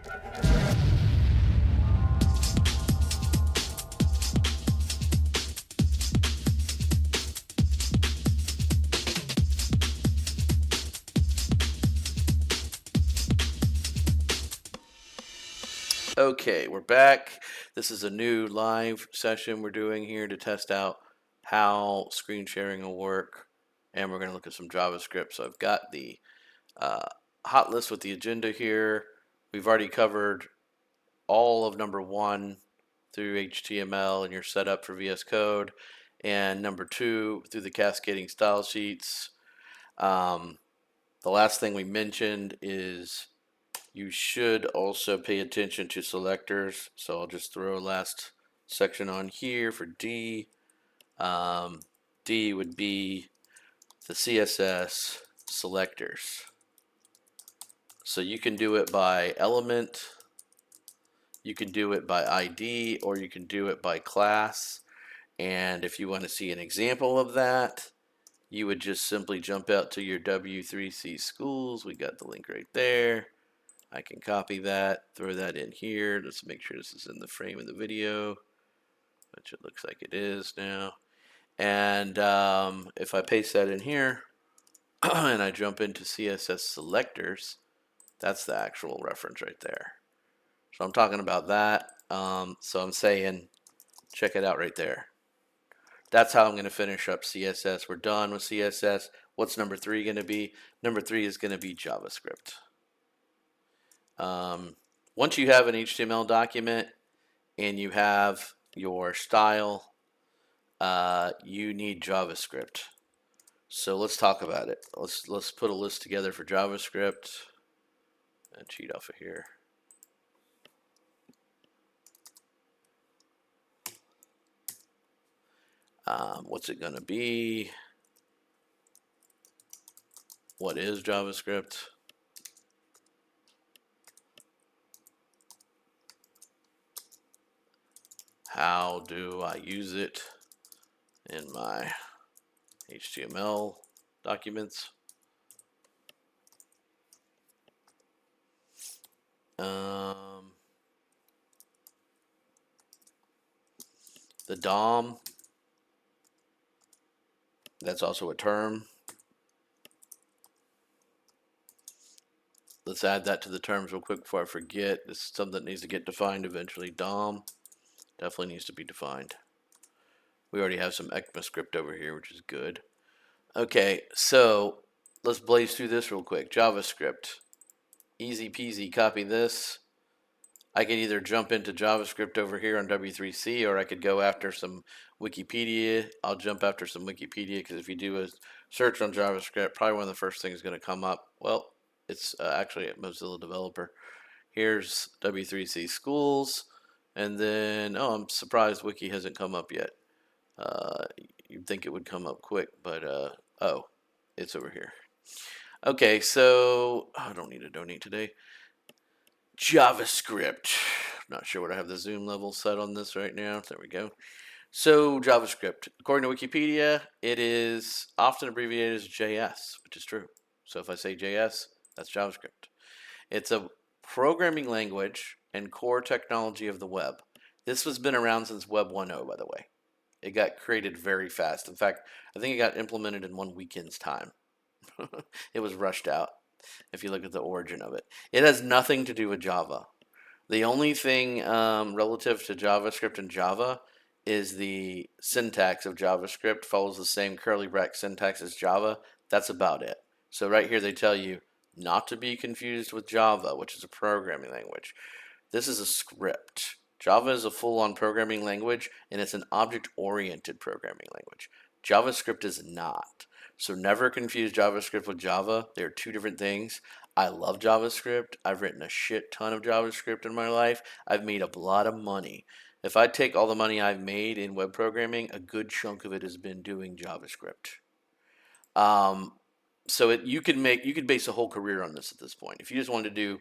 Okay, we're back. This is a new live session we're doing here to test out how screen sharing will work, and we're going to look at some JavaScript. So I've got the hot list with the agenda here. We've already covered all of number 1 through HTML and your setup for VS Code, and number 2 through the cascading style sheets. The last thing we mentioned is you should also pay attention to selectors. So I'll just throw a last section on here for D. D would be the CSS selectors. So you can do it by element, you can do it by ID, or you can do it by class. And if you want to see an example of that, you would just simply jump out to your W3C schools. We got the link right there. I can copy that, throw that in here. Let's make sure this is in the frame of the video, which it looks like it is now. And if I paste that in here and I jump into CSS selectors, that's the actual reference right there. So I'm talking about that. So I'm saying, check it out right there. That's how I'm going to finish up CSS. We're done with CSS. What's number 3 going to be? Number 3 is going to be JavaScript. Once you have an HTML document and you have your style, you need JavaScript. So let's talk about it. Let's put a list together for JavaScript and cheat off of here. What's it going to be? What is JavaScript? How do I use it in my HTML documents? The DOM, that's also a term. Let's add that to the terms real quick before I forget. This is something that needs to get defined eventually. DOM definitely needs to be defined. We already have some ECMAScript over here, which is good. Okay, so let's blaze through this real quick. JavaScript. Easy peasy, copy this. I can either jump into JavaScript over here on W3C, or I could go after some Wikipedia. I'll jump after some Wikipedia, because if you do a search on JavaScript, probably one of the first things going to come up. Well, it's actually a Mozilla developer. Here's W3C schools, and then, oh, I'm surprised Wiki hasn't come up yet. You'd think it would come up quick, but oh, it's over here. Okay, so I don't need to donate today. JavaScript. Not sure what I have the zoom level set on this right now. There we go. So JavaScript, according to Wikipedia, it is often abbreviated as JS, which is true. So if I say JS, that's JavaScript. It's a programming language and core technology of the web. This has been around since Web 1.0, by the way. It got created very fast. In fact, I think it got implemented in 1 weekend's time. It was rushed out, if you look at the origin of it. It has nothing to do with Java. The only thing relative to JavaScript and Java is the syntax of JavaScript follows the same curly bracket syntax as Java. That's about it. So right here they tell you not to be confused with Java, which is a programming language. This is a script. Java is a full-on programming language, and it's an object-oriented programming language. JavaScript is not. So never confuse JavaScript with Java. They're 2 different things. I love JavaScript. I've written a shit ton of JavaScript in my life. I've made a lot of money. If I take all the money I've made in web programming, a good chunk of it has been doing JavaScript. So you could base a whole career on this at this point. If you just wanted to do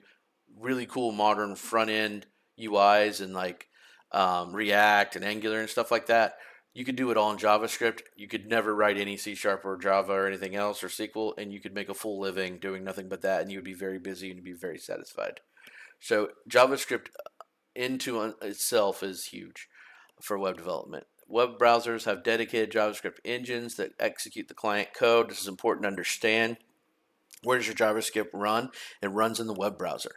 really cool modern front end UIs and like React and Angular and stuff like that, you could do it all in JavaScript. You could never write any C# or Java or anything else or SQL, and you could make a full living doing nothing but that, and you would be very busy and you'd be very satisfied. So JavaScript into itself is huge for web development. Web browsers have dedicated JavaScript engines that execute the client code. This is important to understand. Where does your JavaScript run? It runs in the web browser.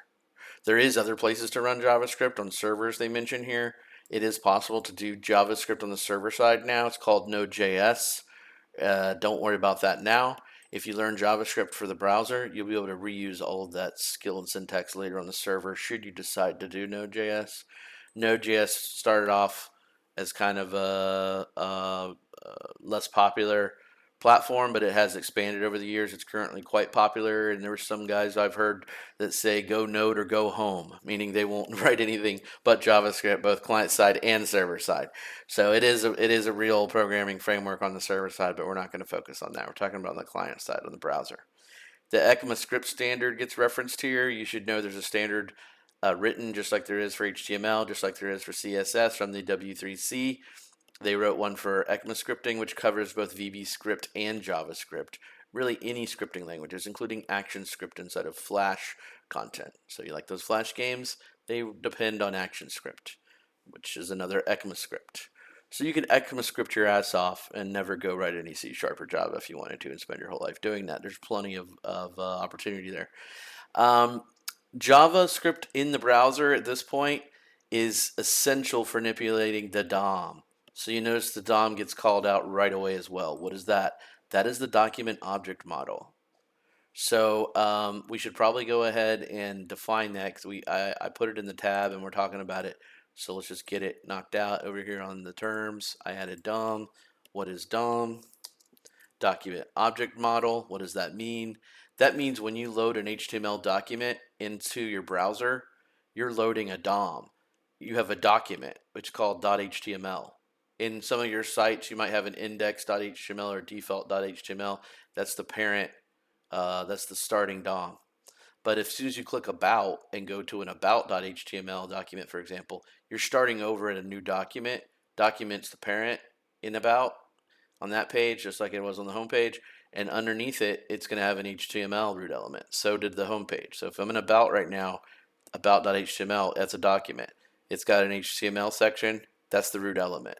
There is other places to run JavaScript on servers they mention here. It is possible to do JavaScript on the server side now. It's called Node.js. Don't worry about that now. If you learn JavaScript for the browser, you'll be able to reuse all of that skill and syntax later on the server should you decide to do Node.js. Node.js started off as kind of a less popular platform, but it has expanded over the years. It's currently quite popular, and there were some guys I've heard that say go Node or go home, meaning they won't write anything but JavaScript, both client side and server side. So it is a real programming framework on the server side, but we're not going to focus on that. We're talking about on the client side on the browser. The ECMAScript standard gets referenced here. You should know there's a standard written just like there is for HTML, just like there is for CSS from the W3C. They wrote one for ECMAScripting, which covers both VBScript and JavaScript, really any scripting languages, including ActionScript inside of Flash content. So you like those Flash games? They depend on ActionScript, which is another ECMAScript. So you can ECMAScript your ass off and never go write any C# or Java if you wanted to and spend your whole life doing that. There's plenty of opportunity there. Um, JavaScript in the browser at this point is essential for manipulating the DOM. So you notice the DOM gets called out right away as well. What is that? That is the document object model. So we should probably go ahead and define that because I put it in the tab and we're talking about it. So let's just get it knocked out over here on the terms. I added DOM. What is DOM? Document object model. What does that mean? That means when you load an HTML document into your browser, you're loading a DOM. You have a document, which is called .html. In some of your sites, you might have an index.html or default.html. That's the parent, that's the starting DOM. But as soon as you click about and go to an about.html document, for example, you're starting over at a new document. Document's the parent in about on that page, just like it was on the home page. And underneath it, it's going to have an HTML root element. So did the home page. So if I'm in about right now, about.html, that's a document. It's got an HTML section. That's the root element.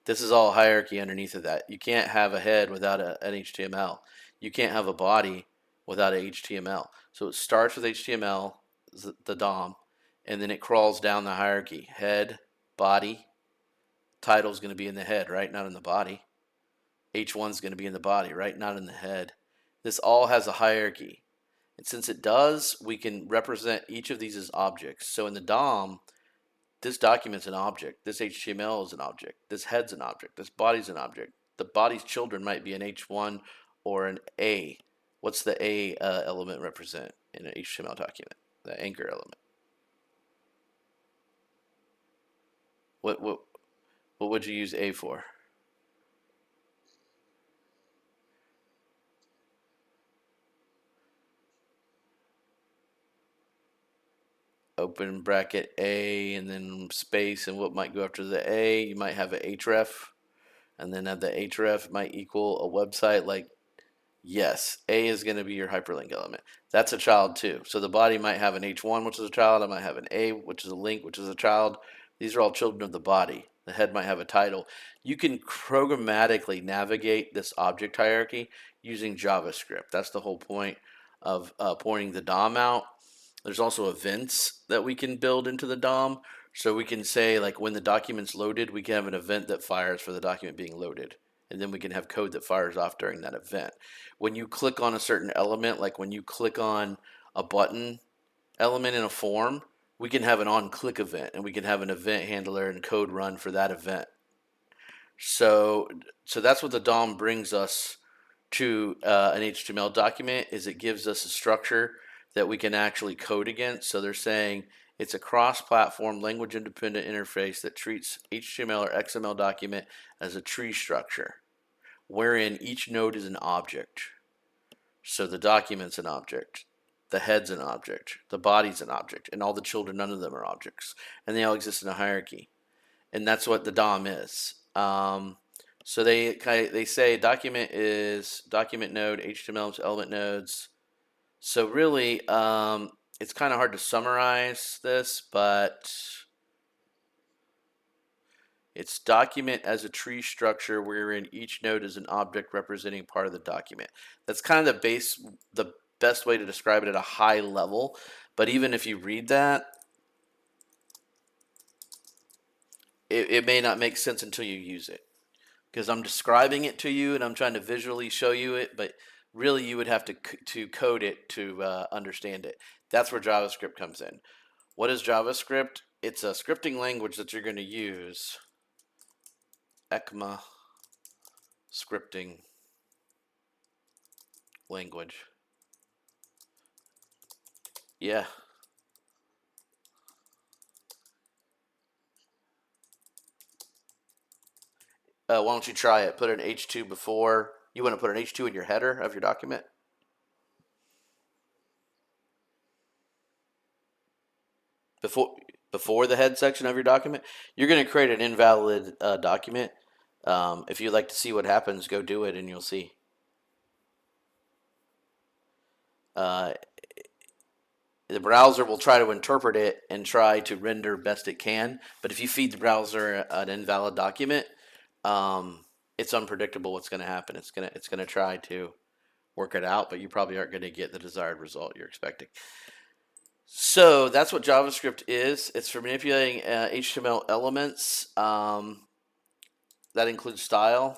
This is all hierarchy underneath of that. You can't have a head without an HTML. You can't have a body without a HTML. So it starts with HTML, the DOM, and then it crawls down the hierarchy. Head, body, title is going to be in the head, right? Not in the body. H1 is going to be in the body, right? Not in the head. This all has a hierarchy. And since it does, we can represent each of these as objects. So in the DOM, this document's an object. This HTML is an object. This head's an object. This body's an object. The body's children might be an H1 or an A. What's the A element represent in an HTML document? The anchor element. What would you use A for? Open bracket A and then space, and what might go after the A? You might have an href, and then the href might equal a website like, yes, A is going to be your hyperlink element. That's a child too. So the body might have an H1, which is a child. I might have an A, which is a link, which is a child. These are all children of the body. The head might have a title. You can programmatically navigate this object hierarchy using JavaScript. That's the whole point of pointing the DOM out. There's also events that we can build into the DOM. So we can say, like, when the document's loaded, we can have an event that fires for the document being loaded. And then we can have code that fires off during that event. When you click on a certain element, like when you click on a button element in a form, we can have an on-click event, and we can have an event handler and code run for that event. So that's what the DOM brings us to an HTML document, is it gives us a structure that we can actually code against. So they're saying it's a cross-platform, language-independent interface that treats HTML or XML document as a tree structure, wherein each node is an object. So the document's an object, the head's an object, the body's an object, and all the children, none of them are objects. And they all exist in a hierarchy. And that's what the DOM is. So they say document is document node, HTML is element nodes. So really, it's kind of hard to summarize this, but it's document as a tree structure wherein each node is an object representing part of the document. That's kind of the best way to describe it at a high level. But even if you read that, it may not make sense until you use it. Because I'm describing it to you and I'm trying to visually show you it, but really you would have to code it to understand it. That's where JavaScript comes in. What is JavaScript? It's a scripting language that you're going to use. ECMA scripting language. Yeah. Why don't you try it? Put an H2 before. You want to put an H2 in your header of your document? Before the head section of your document, you're going to create an invalid document. If you'd like to see what happens, go do it and you'll see. The browser will try to interpret it and try to render best it can. But if you feed the browser an invalid document, it's unpredictable what's going to happen. It's gonna try to work it out, but you probably aren't going to get the desired result you're expecting. So that's what JavaScript is. It's for manipulating HTML elements. That includes style.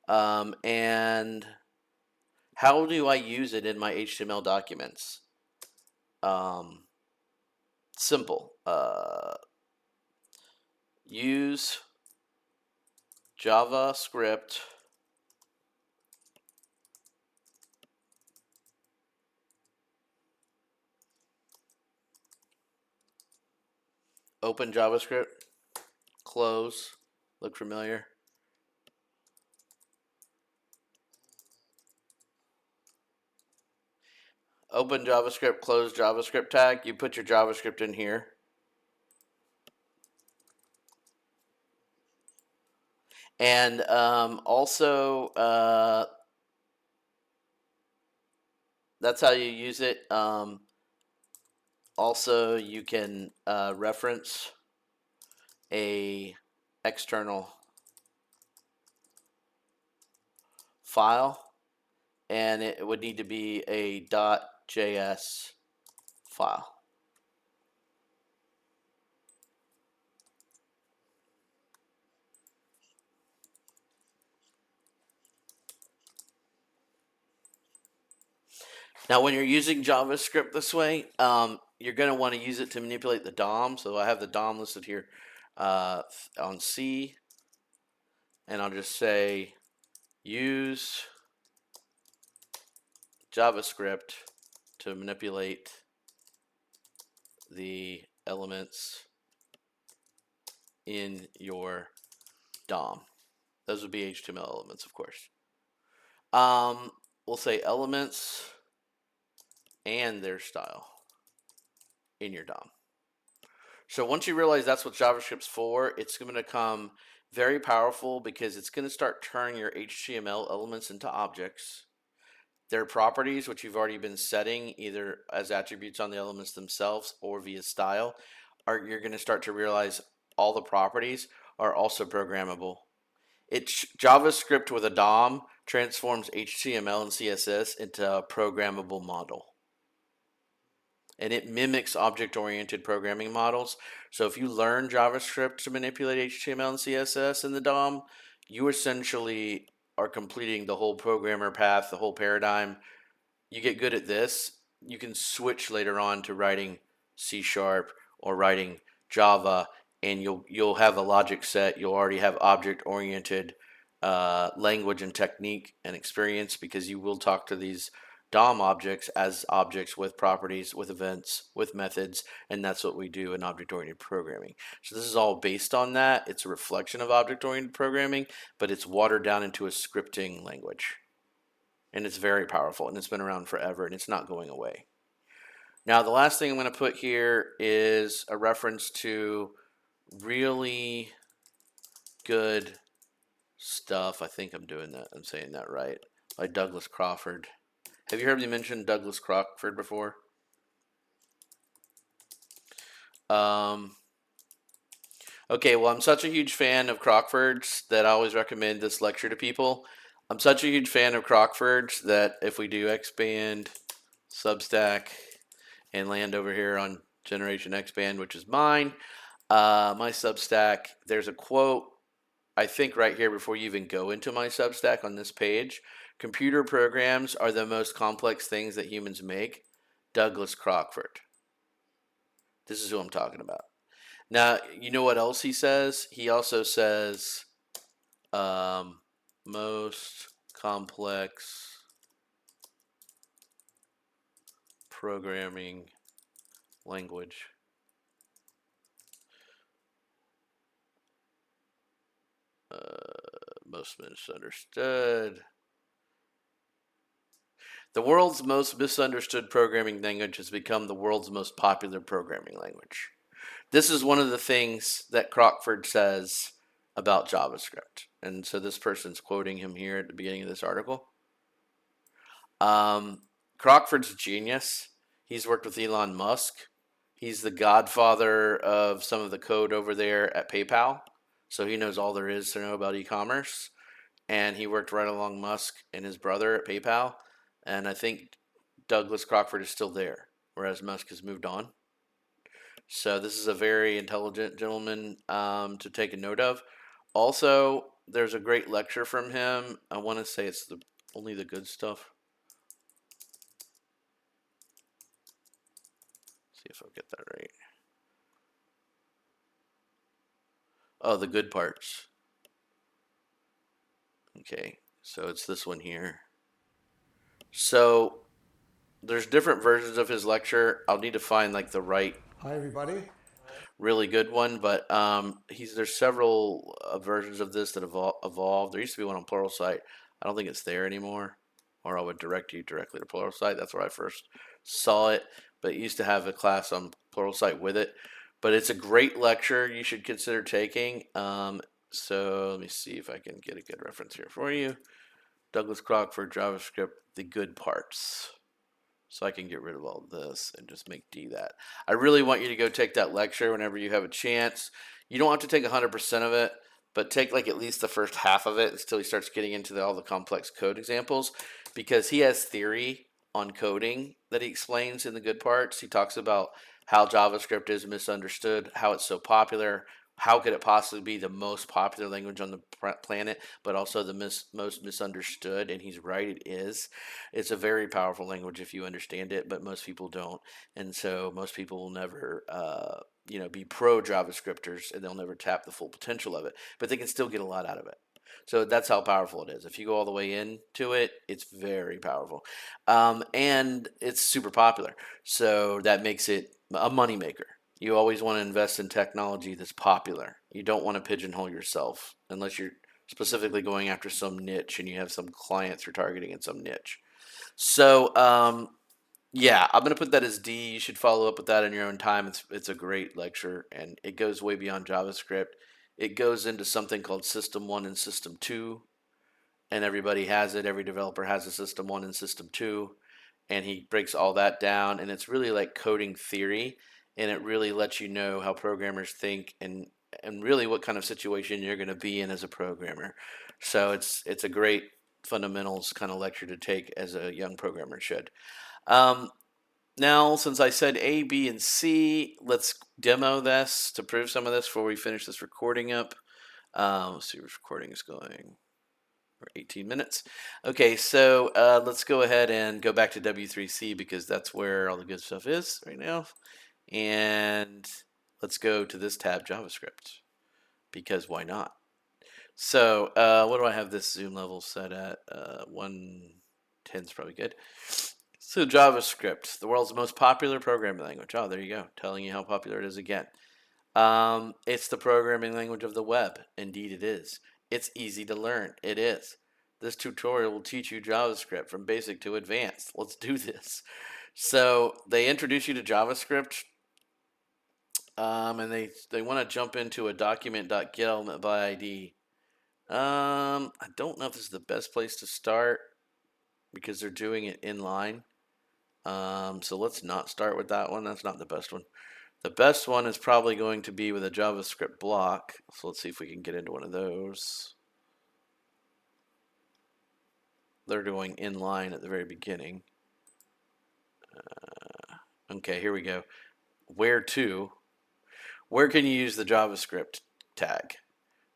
And how do I use it in my HTML documents? Simple. Use JavaScript open JavaScript, close, look familiar. Open JavaScript, close JavaScript tag. You put your JavaScript in here. And also, that's how you use it. Also, you can reference a external file, and it would need to be a .js file. Now, when you're using JavaScript this way, you're going to want to use it to manipulate the DOM. So I have the DOM listed here on C, and I'll just say use JavaScript to manipulate the elements in your DOM. Those would be HTML elements, of course. We'll say elements and their style in your DOM. So once you realize that's what JavaScript's for, it's going to become very powerful because it's going to start turning your HTML elements into objects. Their properties, which you've already been setting either as attributes on the elements themselves or via style, you're going to start to realize all the properties are also programmable. It's JavaScript with a DOM transforms HTML and CSS into a programmable model. And it mimics object-oriented programming models. So if you learn JavaScript to manipulate HTML and CSS in the DOM, you essentially are completing the whole programmer path, the whole paradigm. You get good at this, you can switch later on to writing C# or writing Java, and you'll have a logic set. You'll already have object-oriented language and technique and experience because you will talk to these DOM objects as objects with properties, with events, with methods, and that's what we do in object-oriented programming. So this is all based on that. It's a reflection of object-oriented programming, but it's watered down into a scripting language. And it's very powerful, and it's been around forever, and it's not going away. Now, the last thing I'm going to put here is a reference to really good stuff. I think I'm doing that. I'm saying that right. By Douglas Crockford. Have you heard me mention Douglas Crockford before? Um, okay, well, I'm such a huge fan of Crockford's that I always recommend this lecture to people. I'm such a huge fan of Crockford's that if we do expand Substack and land over here on Generation Expand, which is mine, my Substack, there's a quote, I think right here before you even go into my Substack on this page. Computer programs are the most complex things that humans make. Douglas Crockford. This is who I'm talking about. Now, you know what else he says? He also says most complex programming language. Most misunderstood. The world's most misunderstood programming language has become the world's most popular programming language. This is one of the things that Crockford says about JavaScript. And so this person's quoting him here at the beginning of this article. Crockford's a genius. He's worked with Elon Musk. He's the godfather of some of the code over there at PayPal. So he knows all there is to know about e-commerce. And he worked right along Musk and his brother at PayPal. And I think Douglas Crockford is still there, whereas Musk has moved on. So this is a very intelligent gentleman to take a note of. Also, there's a great lecture from him. I want to say it's only the good stuff. See if I'll get that right. Oh, the good parts. Okay, so it's this one here. So there's different versions of his lecture. I'll need to find like the right Hi, everybody. really good one, but there's several versions of this that have evolved. There used to be one on Pluralsight. I don't think it's there anymore, or I would direct you directly to Pluralsight. That's where I first saw it, but it used to have a class on Pluralsight with it. But it's a great lecture you should consider taking. So let me see if I can get a good reference here for you. Douglas Crockford, JavaScript, the good parts. So I can get rid of all this and just make D that. I really want you to go take that lecture whenever you have a chance. You don't have to take 100% of it, but take like at least the first half of it until he starts getting into all the complex code examples, because he has theory on coding that he explains in the good parts. He talks about how JavaScript is misunderstood, how it's so popular, how could it possibly be the most popular language on the planet, but also the most misunderstood. And he's right, it is. It's a very powerful language if you understand it, but most people don't. And so most people will never be pro JavaScripters, and they'll never tap the full potential of it, but they can still get a lot out of it. So that's how powerful it is. If you go all the way into it, it's very powerful. And it's super popular. So that makes it a moneymaker. You always want to invest in technology that's popular. You don't want to pigeonhole yourself unless you're specifically going after some niche and you have some clients you're targeting in some niche. So, yeah, I'm going to put that as D. You should follow up with that in your own time. It's a great lecture, and it goes way beyond JavaScript. It goes into something called System 1 and System 2, and everybody has it. Every developer has a System 1 and System 2, and he breaks all that down, and it's really like coding theory, and it really lets you know how programmers think and really what kind of situation you're going to be in as a programmer. So it's a great fundamentals kind of lecture to take as a young programmer should. Um, Now, since I said A, B, and C, let's demo this to prove some of this before we finish this recording up. Let's see, which recording is going. We're 18 minutes. Okay, so let's go ahead and go back to W3C because that's where all the good stuff is right now. And let's go to this tab, JavaScript, because why not? So what do I have this zoom level set at? 110 is probably good. So JavaScript, the world's most popular programming language. Oh, there you go, telling you how popular it is again. It's the programming language of the web. Indeed it is. It's easy to learn. It is. This tutorial will teach you JavaScript from basic to advanced. Let's do this. So they introduce you to JavaScript, and they want to jump into a document.get element by ID. I don't know if this is the best place to start. because they're doing it inline. So let's not start with that one. That's not the best one. The best one is probably going to be with a JavaScript block. So let's see if we can get into one of those. They're doing inline at the very beginning. Okay, here we go. Where to? Where can you use the JavaScript tag?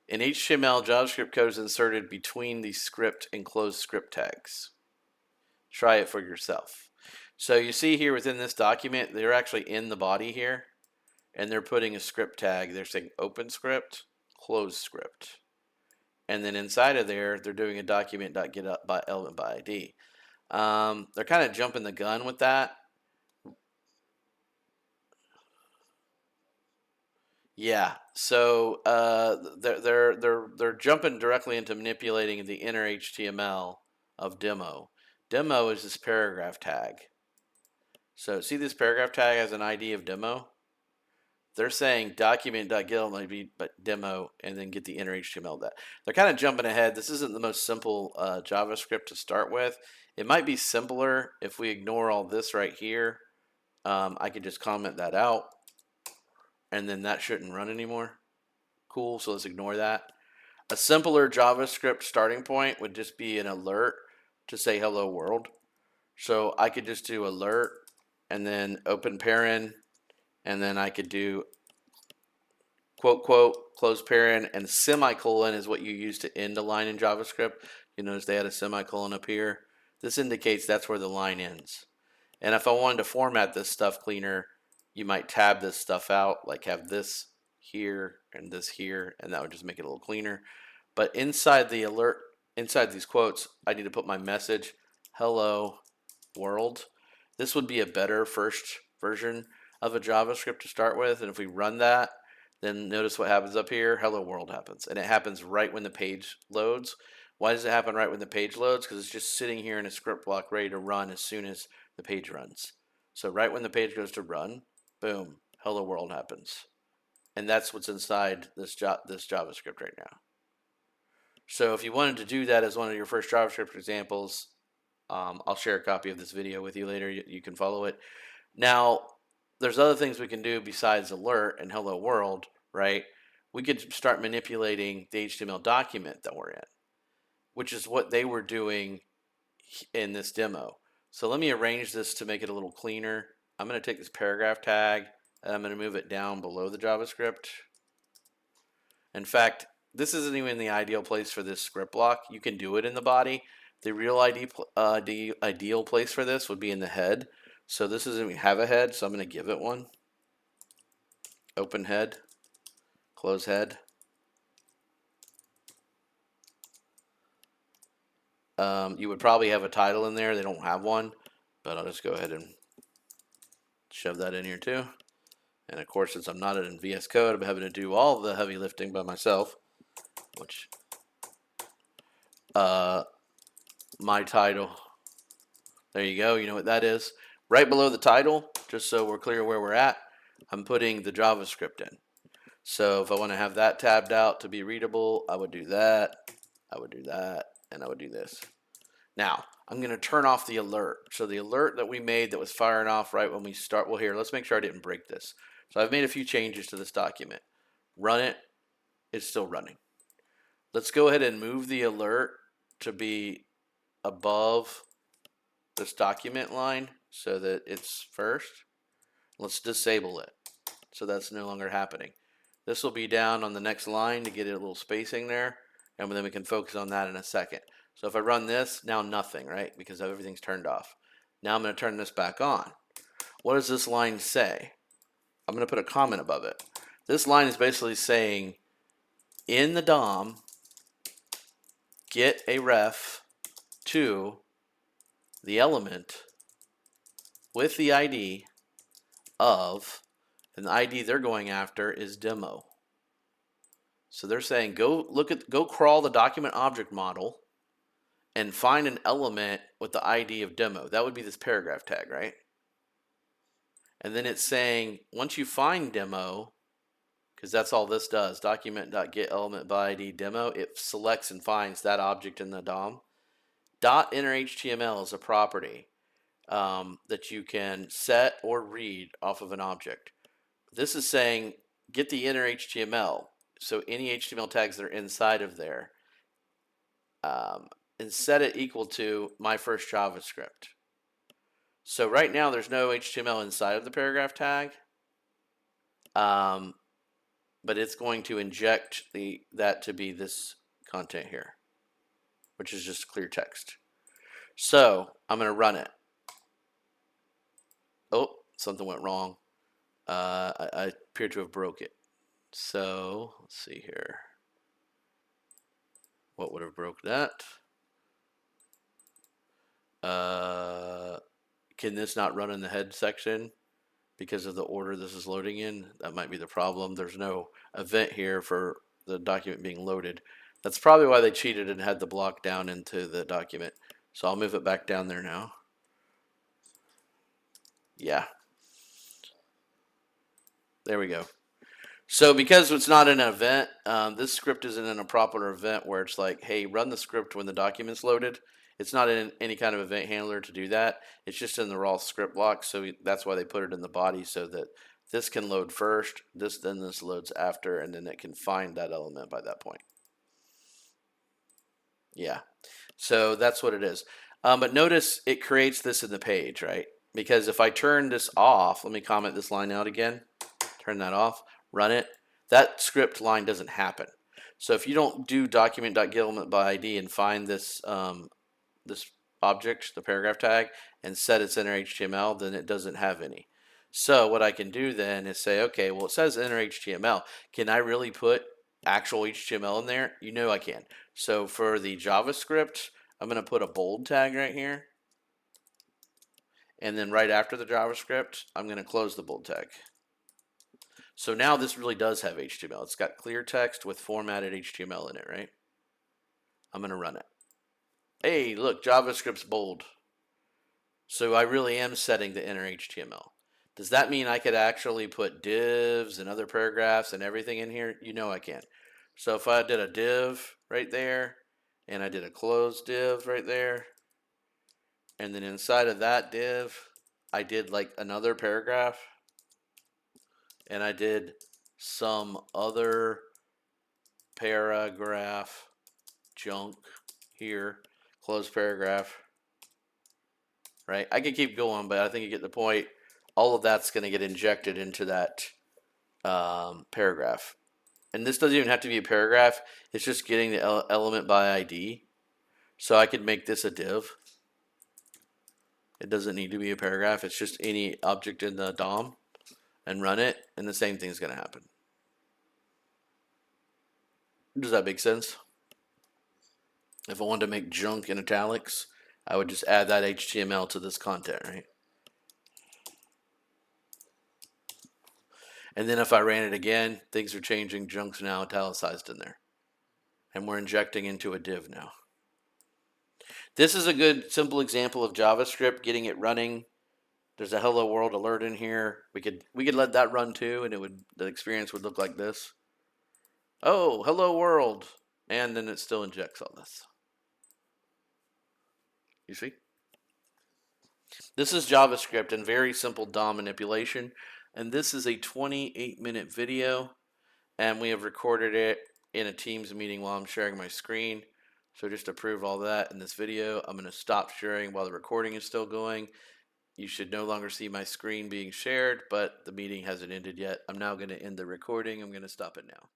In HTML, JavaScript code is inserted between the script and closed script tags. Try it for yourself. So you see here within this document, they're actually in the body here, and they're putting a script tag. They're saying open script, close script. And then inside of there, they're doing a document.getElementById. They're kind of jumping the gun with that. Yeah, so they're jumping directly into manipulating the inner HTML of demo. Demo is this paragraph tag. So see this paragraph tag has an ID of demo? They're saying document.getElementBy demo and then get the inner HTML of that. They're kind of jumping ahead. This isn't the most simple JavaScript to start with. It might be simpler if we ignore all this right here. I could just comment that out, and then that shouldn't run anymore. Cool, so let's ignore that. A simpler JavaScript starting point would just be an alert to say hello world. So I could just do alert and then open paren, and then I could do quote, quote, close paren, and semicolon is what you use to end a line in JavaScript. You notice they had a semicolon up here. This indicates that's where the line ends. And if I wanted to format this stuff cleaner, you might tab this stuff out, like have this here and this here, and that would just make it a little cleaner. But inside the alert, inside these quotes, I need to put my message, hello world. This would be a better first version of a JavaScript to start with. And if we run that, then notice what happens up here, hello world happens. And it happens right when the page loads. Why does it happen right when the page loads? Because it's just sitting here in a script block ready to run as soon as the page runs. So right when the page goes to run, boom, hello world happens. And that's what's inside this JavaScript right now. So if you wanted to do that as one of your first JavaScript examples, I'll share a copy of this video with you later. You can follow it. Now, there's other things we can do besides alert and hello world, right? We could start manipulating the HTML document that we're in, which is what they were doing in this demo. So let me arrange this to make it a little cleaner. I'm going to take this paragraph tag and I'm going to move it down below the JavaScript. In fact, this isn't even the ideal place for this script block. You can do it in the body. The real ideal place for this would be in the head. So this doesn't even have a head, so I'm going to give it one. Open head, close head. You would probably have a title in there. They don't have one, but I'll just go ahead and shove that in here too. And of course, since I'm not in VS Code, I'm having to do all the heavy lifting by myself, which my title, there you go. You know what that is. Right below the title, just so we're clear where we're at, I'm putting the JavaScript in. So if I want to have that tabbed out to be readable, I would do that, I would do that, and I would do this. Now, I'm going to turn off the alert. So the alert that we made that was firing off right when we start, well here, let's make sure I didn't break this. So I've made a few changes to this document. Run it, it's still running. Let's go ahead and move the alert to be above this document line so that it's first. Let's disable it so that's no longer happening. This will be down on the next line to get it a little spacing there, and then we can focus on that in a second. So if I run this, now nothing, right? Because everything's turned off. Now I'm going to turn this back on. What does this line say? I'm going to put a comment above it. This line is basically saying, in the DOM, get a ref to the element with the ID of, and the ID they're going after is demo. So they're saying go crawl the document object model and find an element with the ID of demo. That would be this paragraph tag, right? And then it's saying once you find demo, because that's all this does, document.getElementById demo, it selects and finds that object in the DOM. .inner HTML is a property that you can set or read off of an object. This is saying get the inner HTML, so any HTML tags that are inside of there, and set it equal to my first JavaScript. So right now there's no HTML inside of the paragraph tag, but it's going to inject that to be this content here, which is just clear text. So I'm going to run it. Oh, something went wrong. I appear to have broke it. So let's see here. What would have broke that? Can this not run in the head section because of the order this is loading in? That might be the problem. There's no event here for the document being loaded. That's probably why they cheated and had the block down into the document. So I'll move it back down there now. Yeah. There we go. So because it's not an event, this script isn't in a proper event where it's like, hey, run the script when the document's loaded. It's not in any kind of event handler to do that. It's just in the raw script block. So that's why they put it in the body, so that this can load first, then this loads after, and then it can find that element by that point. Yeah. So that's what it is. But notice it creates this in the page, right? Because if I turn this off, let me comment this line out again. Turn that off, run it. That script line doesn't happen. So if you don't do document.getElement by ID and find this this object, the paragraph tag, and set its inner HTML, then it doesn't have any. So what I can do then is say, okay, well, it says inner HTML. Can I really put actual HTML in there? You know I can. So for the JavaScript, I'm going to put a bold tag right here. And then right after the JavaScript, I'm going to close the bold tag. So now this really does have HTML. It's got clear text with formatted HTML in it, right? I'm going to run it. Hey, look, JavaScript's bold. So I really am setting the inner HTML. Does that mean I could actually put divs and other paragraphs and everything in here? You know I can. So if I did a div right there, and I did a closed div right there, and then inside of that div, I did like another paragraph, and I did some other paragraph junk here, close paragraph, right? I could keep going, but I think you get the point. All of that's going to get injected into that paragraph. And this doesn't even have to be a paragraph. It's just getting the element by ID. So I could make this a div. It doesn't need to be a paragraph. It's just any object in the DOM, and run it, and the same thing is going to happen. Does that make sense? If I wanted to make junk in italics, I would just add that HTML to this content, right? And then if I ran it again, things are changing. Junk's now italicized in there. And we're injecting into a div now. This is a good simple example of JavaScript getting it running. There's a hello world alert in here. We could let that run too, and the experience would look like this. Oh, hello world. And then it still injects all this. You see? This is JavaScript and very simple DOM manipulation. And this is a 28-minute video, and we have recorded it in a Teams meeting while I'm sharing my screen. So just to prove all that in this video, I'm going to stop sharing while the recording is still going. You should no longer see my screen being shared, but the meeting hasn't ended yet. I'm now going to end the recording. I'm going to stop it now.